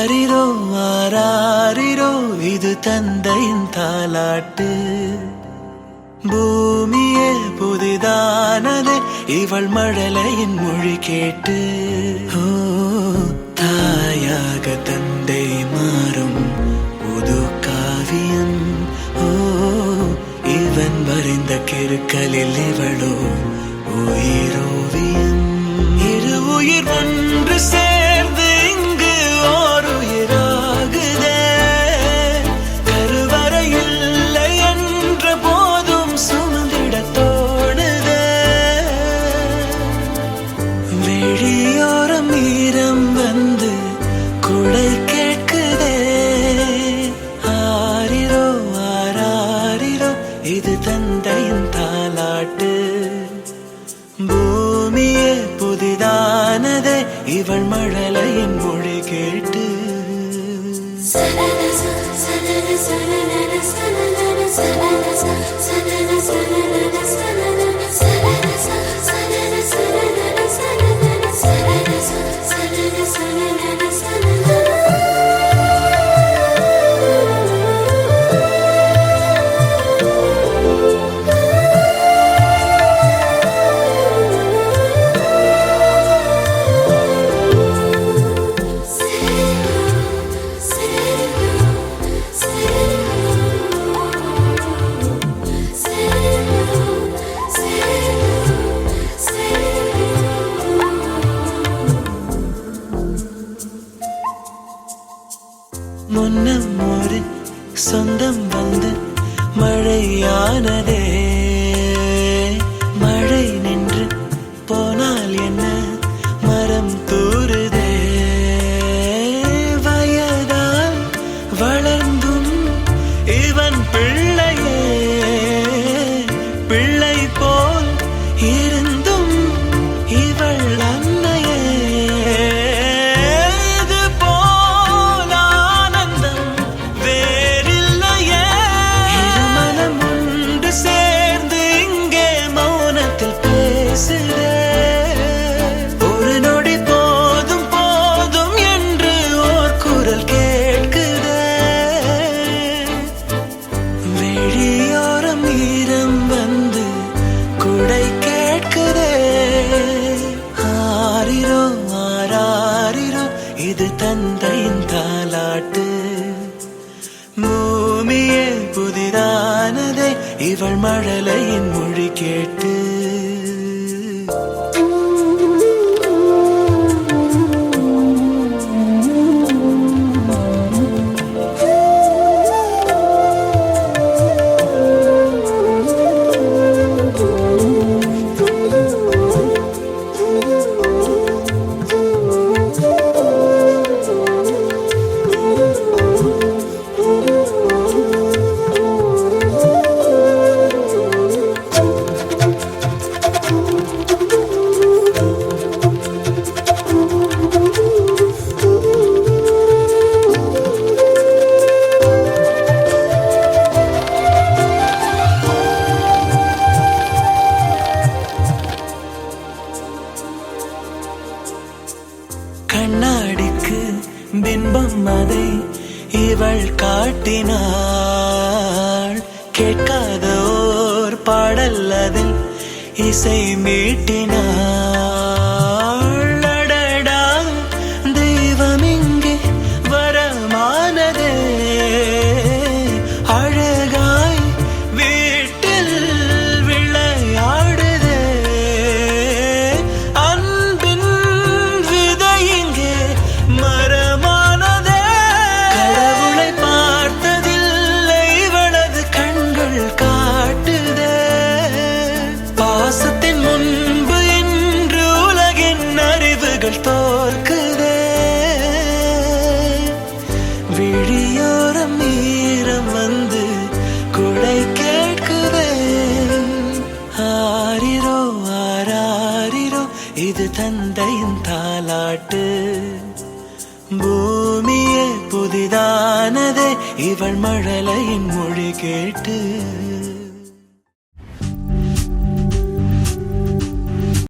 ஆரிரோ ஆராரிரோ இது தந்தையின் தாலாட்டு. பூமியே புதிதானதே இவள் மழலையின் மொழி கேட்டு. ஓ தாயாக தந்தை மாறும் புது காவியம். ஓ இவன் வரைந்த கிறுக்கலில் இவளோ உயிரோவியம். இரு உயிர் ஒன்று சேர்ந்து இங்கு ஓர் உயிராகுதே. கருவறை இல்லை என்ற போதும் சுமந்திட தோணுதே. வெளியோரம் ஈரம் வந்து குடை கேட்குதே. ஆரிரோ ஆராரிரோ இது தந்தையின் தாலாட்டு. பூமியே புதிதானதே இவள் மழலையின் மொழி கேட்டு. முன்னம் ஒரு சொந்தம் வந்து மழையானதே. மழை நின்று போனால் என்ன மரம் தூறுதே. வயதால் வளர்ந்தும் இவன் பிள்ளையே. பிள்ளை போல் இருந்தும் இவள் அன்னையே. ஒரு நொடி போதும் போதும் என்று ஓர் குரல் கேட்குதே. வெளியோரம் ஈரம் வந்து குடை கேட்குதே. ஆரிரோ ஆராரிரோ இது தந்தையின் தாலாட்டு. பூமியே புதிதானதே இவள் மழலையின் மொழி கேட்டு. கண்ணாடிக்கு பிம்பம் அதை இவள் காட்டினாள். கேட்காத ஓர் பாடல் அதில் இசை மீட்டினாள். அடடா தெய்வம் இங்கே வரமானதே. அழகாய் வீட்டில் விளையாடுதே. அன்பின் விதை இங்கே மரமானதே. கடவுளை பார்த்ததில்லை இவளது கண்கள் காட்டுதே. பாசத்தின் முன்பு இன்று உலகின் அறிவுகள் தோற்குதே. விழியோரம் ஈரம் வந்து குடை கேட்குதே. ஆரிரோ ஆராரிரோ இது தந்தையின் தாலாட்டு. பூமியே புதிதானதே இவள் மழலையின் மொழி கேட்டு.